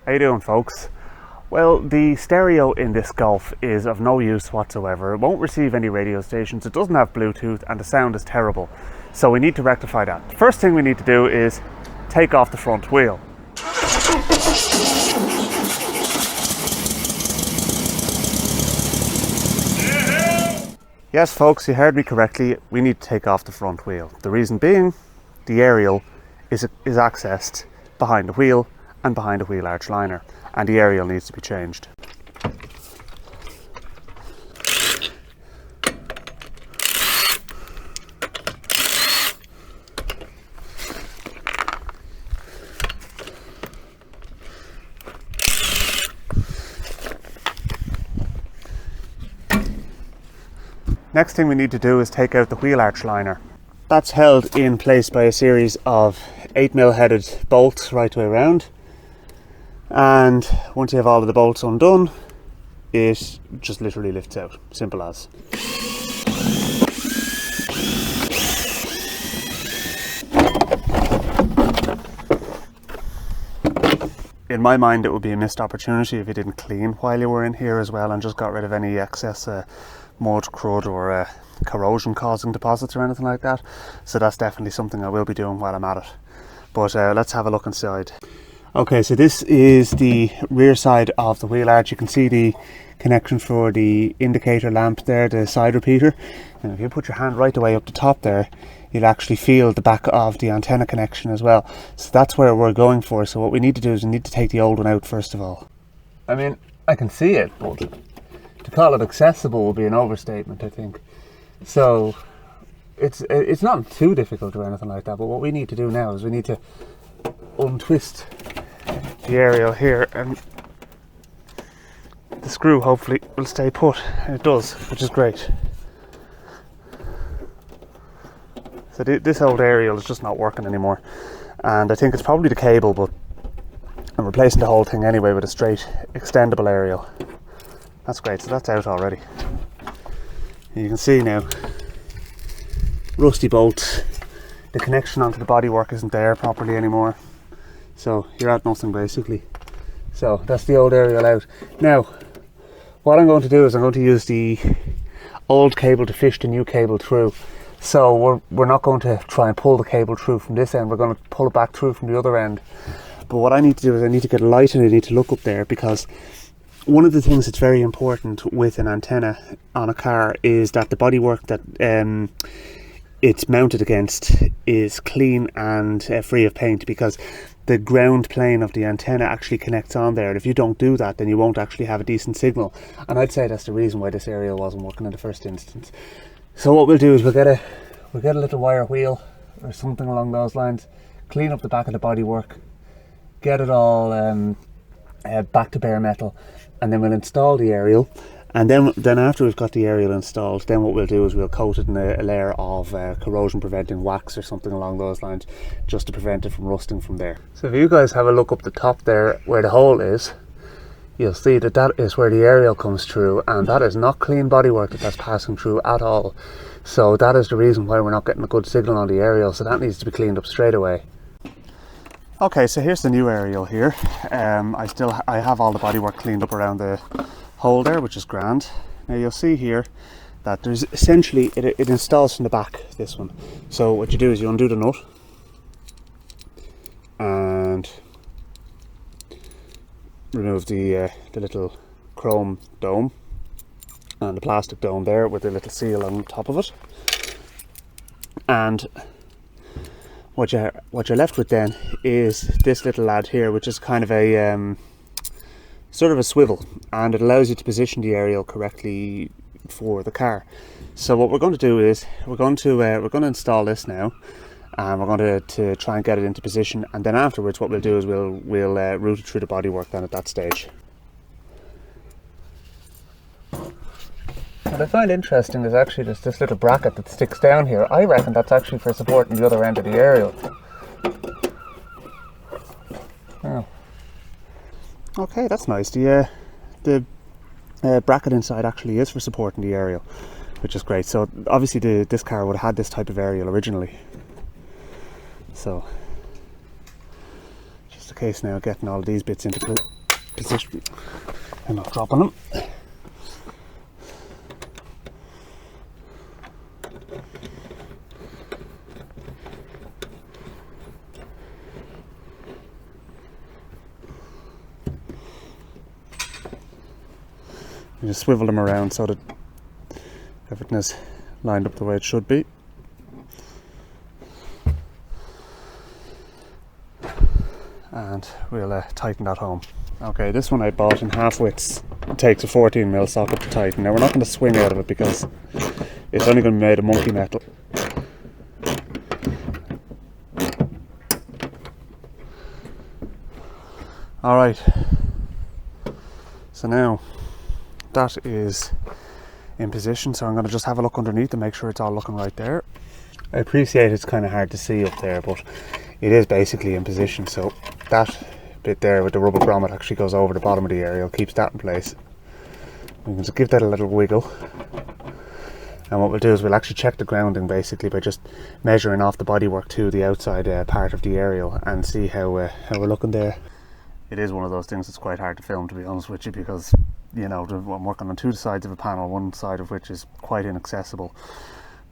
How you doing, folks? Well, the stereo in this Golf is of no use whatsoever. It won't receive any radio stations, it doesn't have Bluetooth, and the sound is terrible. So we need to rectify that. The first thing we need to do is take off the front wheel. Yes, folks, you heard me correctly. We need to take off the front wheel. The reason being, the aerial is accessed behind the wheel and behind the wheel arch liner, and the aerial needs to be changed. Next thing we need to do is take out the wheel arch liner. That's held in place by a series of 8mm headed bolts right way around, and once you have all of the bolts undone, it just literally lifts out. Simple as. In my mind, it would be a missed opportunity if you didn't clean while you were in here as well and just got rid of any excess mud, crud or corrosion causing deposits or anything like that. So that's definitely something I will be doing while I'm at it. But let's have a look inside. Okay, so this is the rear side of the wheel arch. You can see the connection for the indicator lamp there, the side repeater. And if you put your hand right away up the top there, you'll actually feel the back of the antenna connection as well. So that's where we're going for. So what we need to do is we need to take the old one out first of all. I mean, I can see it, but to call it accessible would be an overstatement, I think. So it's not too difficult or anything like that, but what we need to do now is we need to untwist the aerial here, and the screw hopefully will stay put, and it does, which is great. So this old aerial is just not working anymore, and I think it's probably the cable, but I'm replacing the whole thing anyway with a straight extendable aerial. That's great, so that's out already. And you can see now, rusty bolts, the connection onto the bodywork isn't there properly anymore, so you're at nothing basically. So that's the old aerial out. Now, what I'm going to do is I'm going to use the old cable to fish the new cable through. So we're not going to try and pull the cable through from this end, we're going to pull it back through from the other end. But what I need to do is I need to get a light and I need to look up there, because one of the things that's very important with an antenna on a car is that the bodywork that it's mounted against is clean and free of paint, because the ground plane of the antenna actually connects on there, and if you don't do that then you won't actually have a decent signal, and I'd say that's the reason why this aerial wasn't working in the first instance. So what we'll do is we'll get a little wire wheel or something along those lines, clean up the back of the bodywork, get it all back to bare metal, and then we'll install the aerial. And then after we've got the aerial installed, then what we'll do is we'll coat it in a layer of corrosion preventing wax or something along those lines, just to prevent it from rusting from there. So if you guys have a look up the top there where the hole is, you'll see that that is where the aerial comes through, and that is not clean bodywork that's passing through at all. So that is the reason why we're not getting a good signal on the aerial, so that needs to be cleaned up straight away. Okay, so here's the new aerial here. I have all the bodywork cleaned up around the hole there, which is grand. Now you'll see here that there's essentially, it installs from the back, this one. So what you do is you undo the nut and remove the little chrome dome and the plastic dome there with the little seal on top of it. And what you're left with then is this little lad here, which is kind of a sort of a swivel, and it allows you to position the aerial correctly for the car. So what we're going to do is we're going to install this now, and we're going to try and get it into position, and then afterwards what we'll do is we'll route it through the bodywork then at that stage. What I find interesting is actually this little bracket that sticks down here. I reckon that's actually for supporting the other end of the aerial. Oh. Okay, that's nice. The bracket inside actually is for supporting the aerial, which is great. So obviously this car would have had this type of aerial originally. So just to case now, getting all of these bits into position. I'm not dropping them. You just swivel them around so that everything is lined up the way it should be. And we'll tighten that home. Okay, this one I bought in half widths. It takes a 14mm socket to tighten. Now we're not going to swing out of it because it's only going to be made of monkey metal. Alright, so now that is in position, so I'm going to just have a look underneath to make sure it's all looking right there. I appreciate it's kind of hard to see up there, but it is basically in position, so that bit there with the rubber grommet actually goes over the bottom of the aerial, keeps that in place. We can just give that a little wiggle, and what we'll do is we'll actually check the grounding basically by just measuring off the bodywork to the outside part of the aerial and see how we're looking there. It is one of those things that's quite hard to film, to be honest with you, because you know I'm working on two sides of a panel, one side of which is quite inaccessible,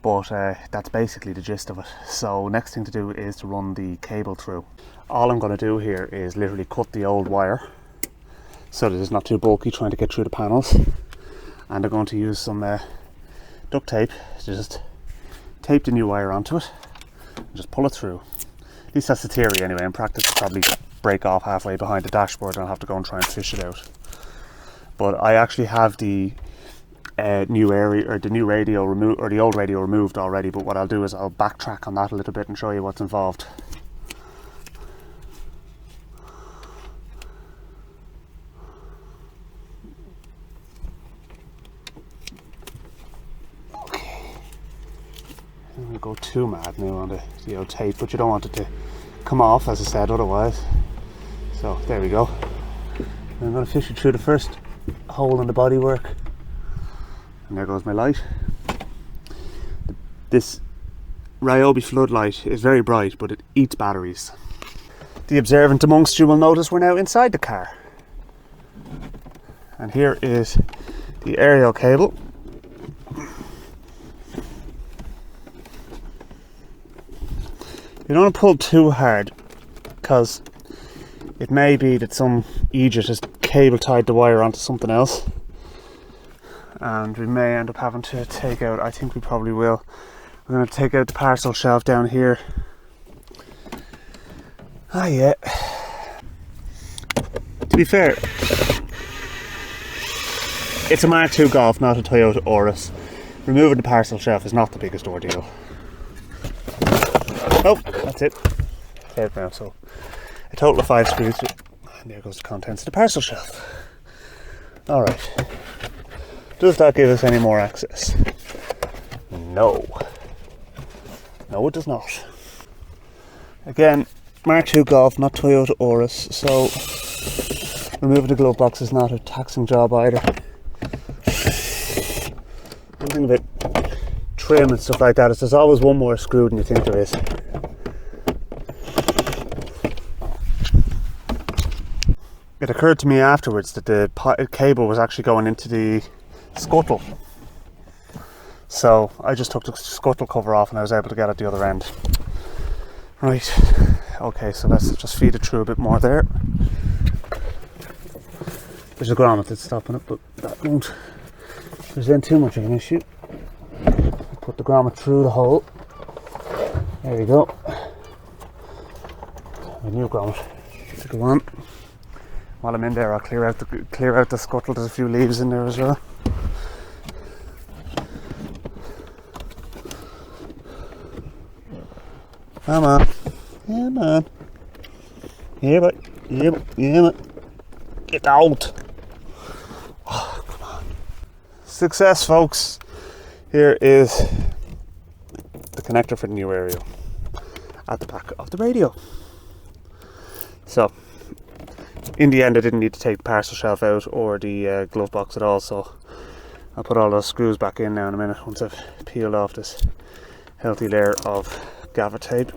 but that's basically the gist of it. So next thing to do is to run the cable through. All I'm going to do here is literally cut the old wire so that it's not too bulky trying to get through the panels, and I'm going to use some duct tape to just tape the new wire onto it and just pull it through. At least that's the theory anyway. In practice it'll probably break off halfway behind the dashboard and I'll have to go and try and fish it out. But I actually have the new area, or the new radio removed, or the old radio removed already, but what I'll do is I'll backtrack on that a little bit and show you what's involved. Okay, I'm going to go too mad now on the old tape, but you don't want it to come off, as I said, otherwise. So there we go. I'm going to fish it through the first hole in the bodywork, and there goes my light. This Ryobi floodlight is very bright, but it eats batteries. The observant amongst you will notice we're now inside the car, and here is the aerial cable. You don't want to pull too hard, because it may be that some idiot has cable tied the wire onto something else, and we may end up having to take out, I think we probably will, we're going to take out the parcel shelf down here. Ah yeah, to be fair, it's a Mk2 Golf, not a Toyota Auris. Removing the parcel shelf is not the biggest ordeal. Oh, that's it. It's out now, so a total of 5 screws, and there goes the contents of the parcel shelf. Alright, does that give us any more access? No. No, it does not. Again, Mk2 Golf, not Toyota Auris, so removing the glove box is not a taxing job either. One thing about trim and stuff like that is there's always one more screw than you think there is. It occurred to me afterwards that the cable was actually going into the scuttle, so I just took the scuttle cover off and I was able to get at the other end. Right, okay, so let's just feed it through a bit more there. There's a grommet that's stopping it, but that won't present too much of an issue. Put the grommet through the hole. There we go. A new grommet to go on. While I'm in there, I'll clear out the scuttle. There's a few leaves in there as well. Come on, come on. Yeah, but yeah, but get out. Oh, come on. Success, folks. Here is the connector for the new aerial at the back of the radio. So, in the end, I didn't need to take the parcel shelf out or the glove box at all, so I'll put all those screws back in now in a minute once I've peeled off this healthy layer of gaffer tape.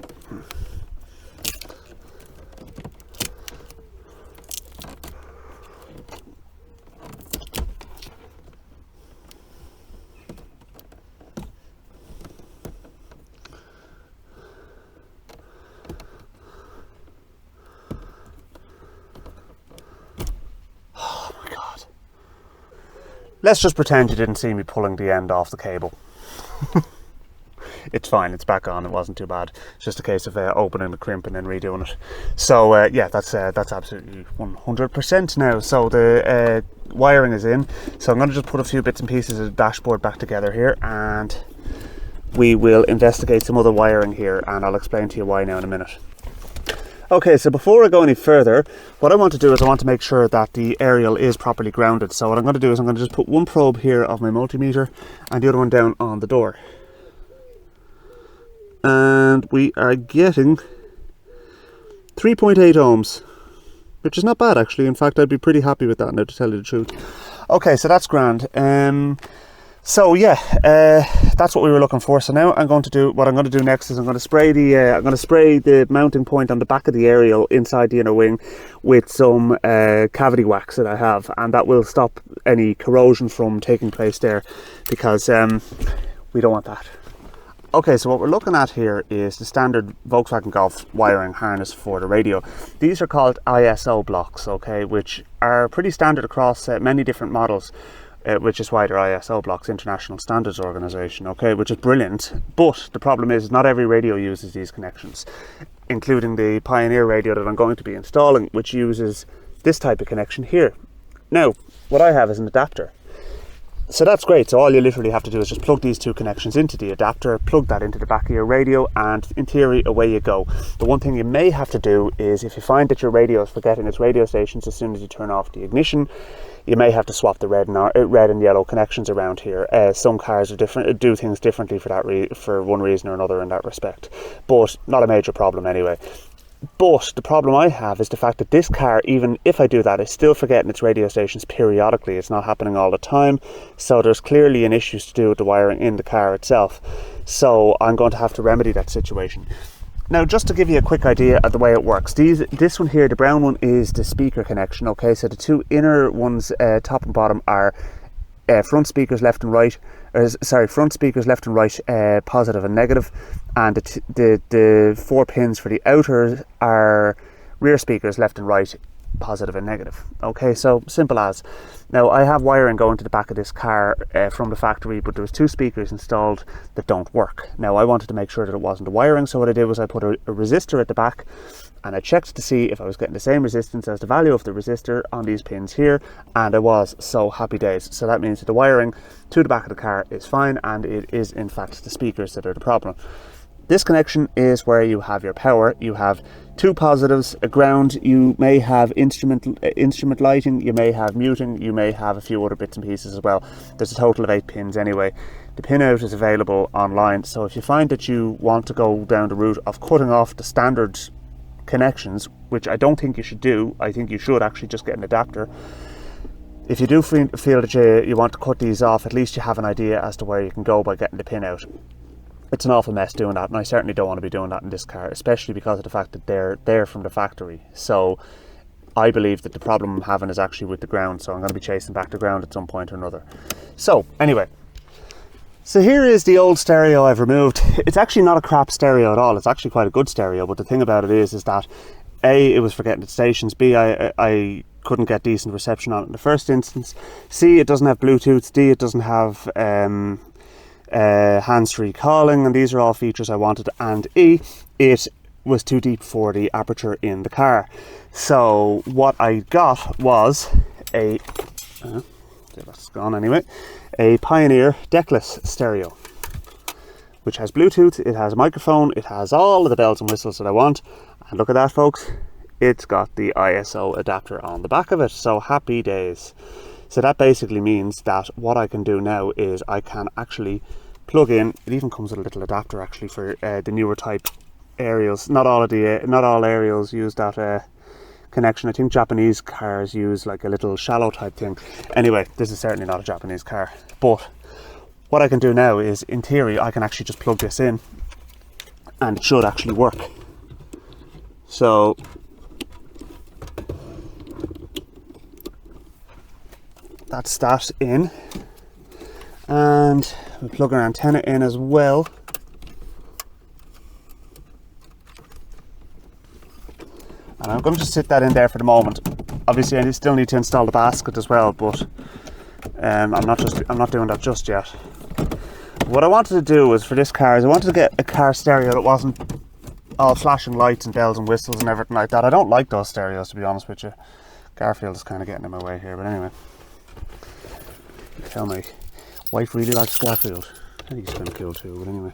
let's just pretend you didn't see me pulling the end off the cable. It's fine, it's back on, it wasn't too bad. It's just a case of opening the crimp and then redoing it. So yeah, that's absolutely 100% now. So the wiring is in, so I'm going to just put a few bits and pieces of the dashboard back together here, and we will investigate some other wiring here, and I'll explain to you why now in a minute. Okay, so before I go any further, what I want to do is I want to make sure that the aerial is properly grounded. So what I'm going to do is I'm going to just put one probe here of my multimeter and the other one down on the door. And we are getting 3.8 ohms, which is not bad actually. In fact, I'd be pretty happy with that now, to tell you the truth. Okay, so that's grand. So yeah, that's what we were looking for. So now what I'm going to do next is I'm going to spray the mounting point on the back of the aerial inside the inner wing with some cavity wax that I have, and that will stop any corrosion from taking place there, because we don't want that. Okay, so what we're looking at here is the standard Volkswagen Golf wiring harness for the radio. These are called ISO blocks, okay, which are pretty standard across many different models, which is why they're ISO blocks, International Standards Organization, okay, which is brilliant. But the problem is not every radio uses these connections, including the Pioneer radio that I'm going to be installing, which uses this type of connection here. Now, what I have is an adapter. So that's great. So all you literally have to do is just plug these two connections into the adapter, plug that into the back of your radio, and in theory, away you go. The one thing you may have to do is, if you find that your radio is forgetting its radio stations as soon as you turn off the ignition, you may have to swap the red and yellow connections around here. Some cars are different, do things differently for one reason or another in that respect, but not a major problem anyway. But the problem I have is the fact that this car, even if I do that, is still forgetting its radio stations periodically. It's not happening all the time, so there's clearly an issue to do with the wiring in the car itself. So I'm going to have to remedy that situation. Now, just to give you a quick idea of the way it works, this one here, the brown one, is the speaker connection. Okay, so the two inner ones, top and bottom, are front speakers left and right, positive and negative, and the 4 pins for the outer are rear speakers left and right, positive and negative. Okay, so simple as. Now, I have wiring going to the back of this car from the factory, but there was 2 speakers installed that don't work. Now, I wanted to make sure that it wasn't the wiring, so what I did was I put a resistor at the back, and I checked to see if I was getting the same resistance as the value of the resistor on these pins here, and I was. So happy days. So that means that the wiring to the back of the car is fine, and it is in fact the speakers that are the problem. This connection is where you have your power. You have 2 positives, a ground, you may have instrument lighting, you may have muting, you may have a few other bits and pieces as well. There's a total of 8 pins anyway. The pin out is available online, so if you find that you want to go down the route of cutting off the standard connections, which I don't think you should do, I think you should actually just get an adapter. If you do feel that you want to cut these off, at least you have an idea as to where you can go by getting the pin out. It's an awful mess doing that, and I certainly don't want to be doing that in this car, especially because of the fact that they're from the factory. So I believe that the problem I'm having is actually with the ground, so I'm going to be chasing back the ground at some point or another. So anyway, so here is the old stereo I've removed. It's actually not a crap stereo at all. It's actually quite a good stereo, but the thing about it is that A, it was forgetting its stations, B, I couldn't get decent reception on it in the first instance, C, it doesn't have Bluetooth, D, it doesn't have hands-free calling, and these are all features I wanted, and E, it was too deep for the aperture in the car. So what I got was that's gone anyway, a Pioneer deckless stereo, which has Bluetooth, it has a microphone, it has all of the bells and whistles that I want, and look at that folks, it's got the ISO adapter on the back of it, so happy days. So that basically means that what I can do now is I can actually plug in, it even comes with a little adapter actually for the newer type aerials. Not all aerials use that connection. I think Japanese cars use like a little shallow type thing. Anyway, this is certainly not a Japanese car, but what I can do now is, in theory, I can actually just plug this in and it should actually work. So that's that in, and we plug our antenna in as well. And I'm going to just sit that in there for the moment. Obviously I still need to install the basket as well, but I'm not doing that just yet. What I wanted to do was, for this car, is I wanted to get a car stereo that wasn't all flashing lights and bells and whistles and everything like that. I don't like those stereos, to be honest with you. Garfield is kind of getting in my way here, but anyway. You can tell my wife really likes Garfield. I think he's kind of cool too, but anyway.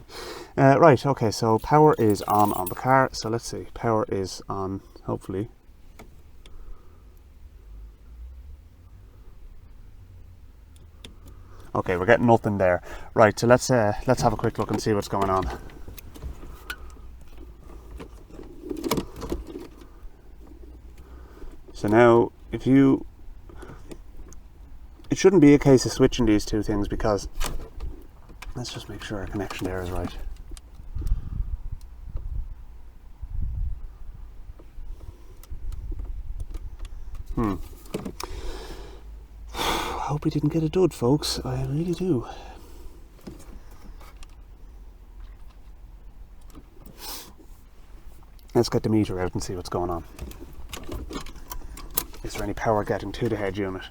Right, okay, so power is on the car. So let's see, power is on, hopefully. Okay, we're getting nothing there. Right, so let's have a quick look and see what's going on. So now, it shouldn't be a case of switching these two things, because let's just make sure our connection there is right. I hope we didn't get a dud, folks. I really do. Let's get the meter out and see what's going on. Is there any power getting to the head unit?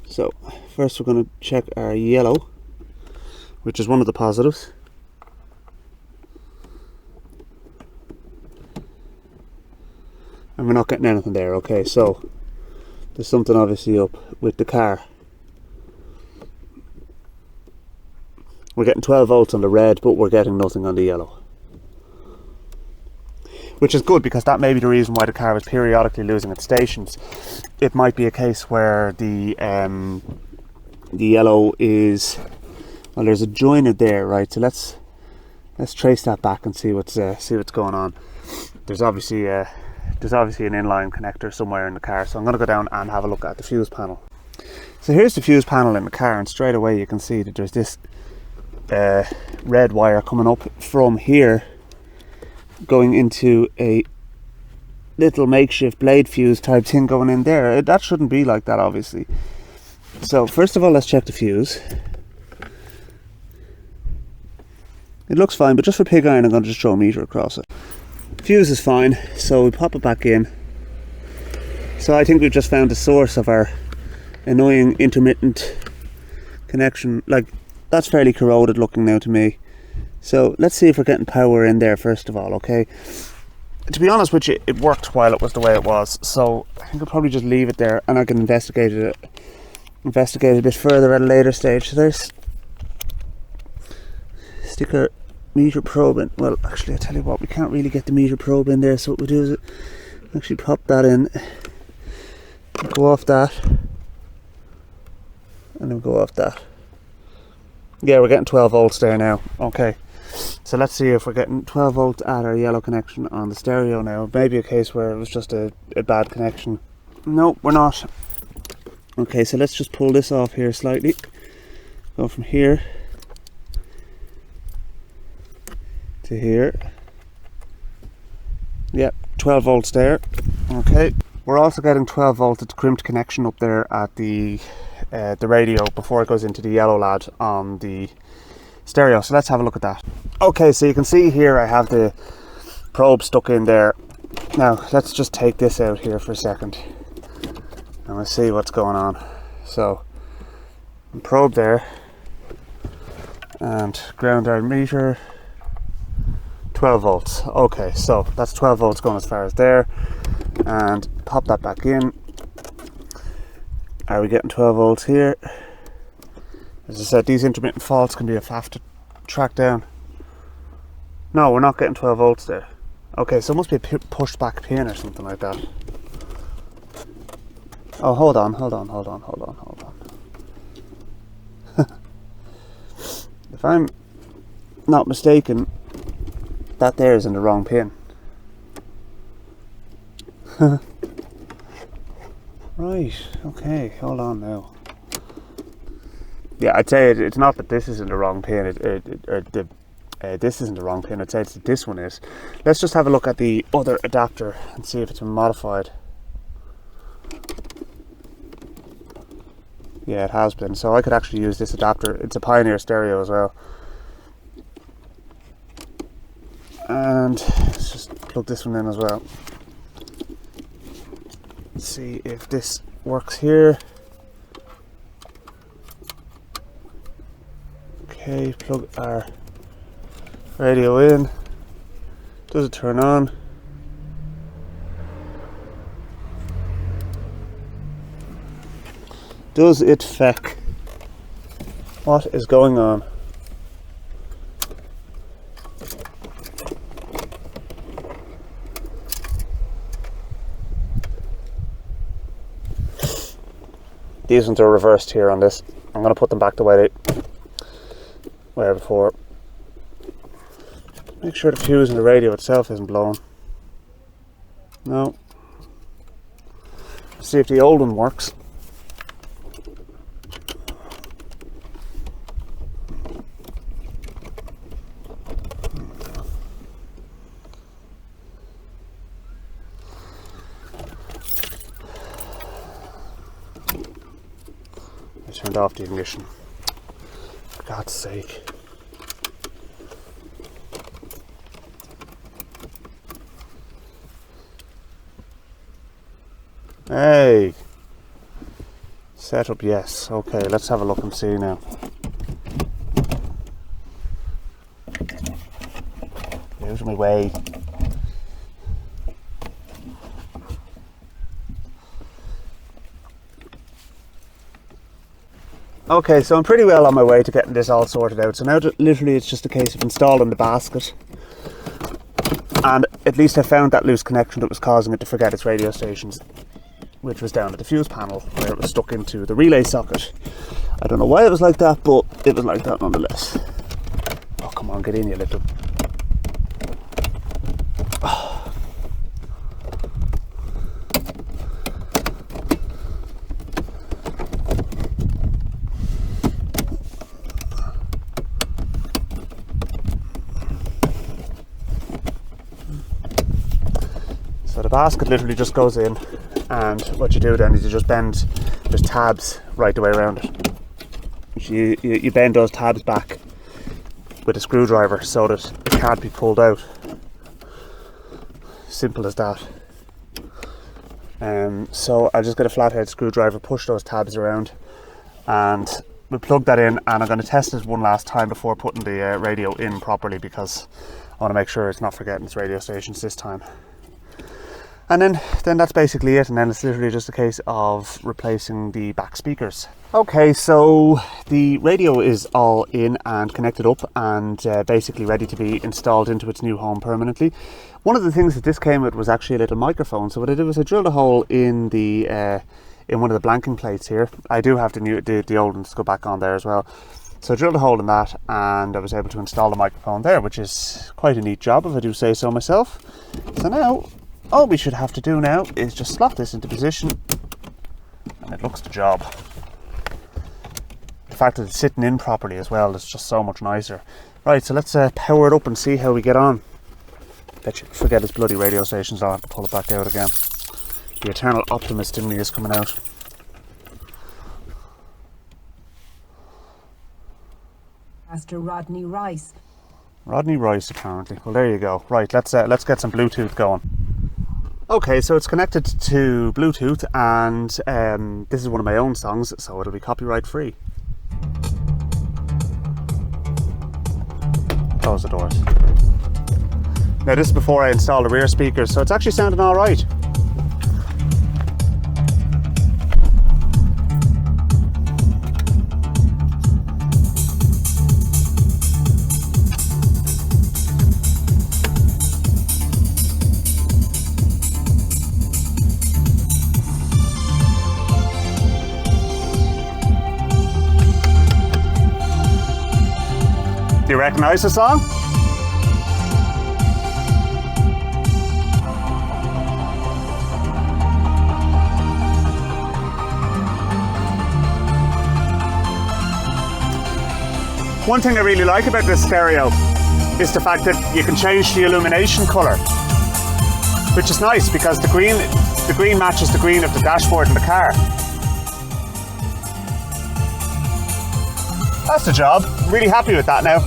So, first we're going to check our yellow, which is one of the positives. And we're not getting anything there. Okay, so there's something obviously up with the car. We're getting 12 volts on the red, but we're getting nothing on the yellow. Which is good, because that may be the reason why the car is periodically losing its stations. It might be a case where the yellow is, well, there's a joiner there, right? So let's trace that back and see what's going on. There's obviously an inline connector somewhere in the car, so I'm going to go down and have a look at the fuse panel. So here's the fuse panel in the car, and straight away you can see that there's this red wire coming up from here, going into a little makeshift blade fuse type thing going in there. That shouldn't be like that, obviously. So first of all, let's check the fuse. It looks fine, but just for pig iron I'm going to just throw a meter across it. Fuse is fine, so we pop it back in. So I think we've just found the source of our annoying intermittent connection. Like, that's fairly corroded looking now to me. So let's see if we're getting power in there first of all, okay? To be honest with you, it worked while it was the way it was, so I think I'll probably just leave it there, and I can investigate a bit further at a later stage. So there's sticker meter probe in. Well, actually, I tell you what, we can't really get the meter probe in there, so what we do is actually pop that in, go off that, and then go off that. Yeah, we're getting 12 volts there now. Okay, so let's see if we're getting 12 volts at our yellow connection on the stereo now. Maybe a case where it was just a bad connection. No, we're not. Okay, so let's just pull this off here slightly. Go from here to here. Yep, 12 volts there. Okay, we're also getting 12 volts at the crimped connection up there at the radio before it goes into the yellow lad on the stereo. So let's have a look at that. Okay, so you can see here I have the probe stuck in there. Now let's just take this out here for a second and we'll see what's going on. So probe there and ground our meter, 12 volts. Okay, so that's 12 volts going as far as there, and pop that back in. Are we getting 12 volts here? As I said, these intermittent faults can be a faff to track down. No, we're not getting 12 volts there. Okay, so it must be a pushed back pin or something like that. Oh, hold on. If I'm not mistaken, that there is in the wrong pin. Right, okay, hold on now. Yeah, I'd say it's not that this is in the wrong pin, this isn't the wrong pin, I'd say it's that this one is. Let's just have a look at the other adapter and see if it's been modified. Yeah, it has been, so I could actually use this adapter. It's a Pioneer stereo as well. And let's just plug this one in as well. Let's see if this works here. Okay, plug our radio in. Does it turn on? Does it feck? What is going on? These ones are reversed here on this. I'm going to put them back the way they were before. Make sure the fuse in the radio itself isn't blown. No. See if the old one works. I turned off the ignition. For God's sake. Hey! Setup, yes. Okay, let's have a look and see now. Get out of my way. Okay, so I'm pretty well on my way to getting this all sorted out. So now literally it's just a case of installing the basket. And at least I found that loose connection that was causing it to forget its radio stations, which was down at the fuse panel where it was stuck into the relay socket. I don't know why it was like that, but it was like that nonetheless. Oh, come on, get in, you little... So the basket literally just goes in, and what you do then is you just bend, there's tabs right the way around it. So you bend those tabs back with a screwdriver so that it can't be pulled out. Simple as that. So I just get a flathead screwdriver, push those tabs around, and we'll plug that in, and I'm going to test it one last time before putting the radio in properly, because I want to make sure it's not forgetting its radio stations this time. And then that's basically it, and then it's literally just a case of replacing the back speakers. Okay, so the radio is all in and connected up and basically ready to be installed into its new home permanently. One of the things that this came with was actually a little microphone. So what I did was I drilled a hole in the in one of the blanking plates here. I do have the old ones to go back on there as well. So I drilled a hole in that, and I was able to install the microphone there, which is quite a neat job if I do say so myself. So now, all we should have to do now is just slot this into position, and it looks the job. The fact that it's sitting in properly as well is just so much nicer. Right, so let's power it up and see how we get on. Bet you forget its bloody radio stations, I'll have to pull it back out again. The eternal optimist in me is coming out. Master Rodney Rice. Rodney Rice, apparently. Well, there you go. Right, let's get some Bluetooth going. Okay, so it's connected to Bluetooth, and this is one of my own songs, so it'll be copyright free. Close the doors. Now this is before I install the rear speakers, so it's actually sounding all right. Do you recognise the song? One thing I really like about this stereo is the fact that you can change the illumination colour, which is nice because the green matches the green of the dashboard in the car. That's the job. I'm really happy with that now.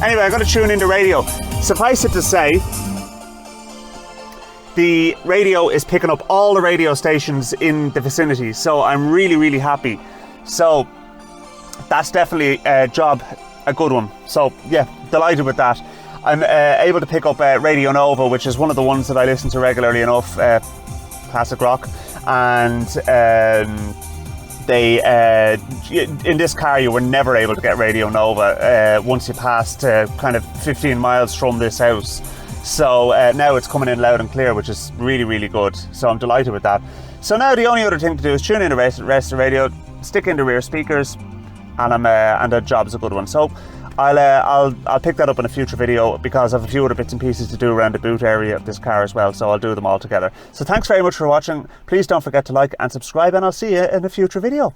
Anyway, I'm going to tune in the radio. Suffice it to say, the radio is picking up all the radio stations in the vicinity, so I'm really, really happy. So that's definitely a job a good one. So yeah, delighted with that. I'm able to pick up Radio Nova, which is one of the ones that I listen to regularly enough, classic rock, and they in this car you were never able to get Radio Nova once you passed kind of 15 miles from this house. So now it's coming in loud and clear, which is really, really good. So I'm delighted with that. So now the only other thing to do is tune in the rest of the radio, stick in the rear speakers, and the job's a good one. So I'll pick that up in a future video, because I have a few other bits and pieces to do around the boot area of this car as well, so I'll do them all together. So thanks very much for watching. Please don't forget to like and subscribe, and I'll see you in a future video.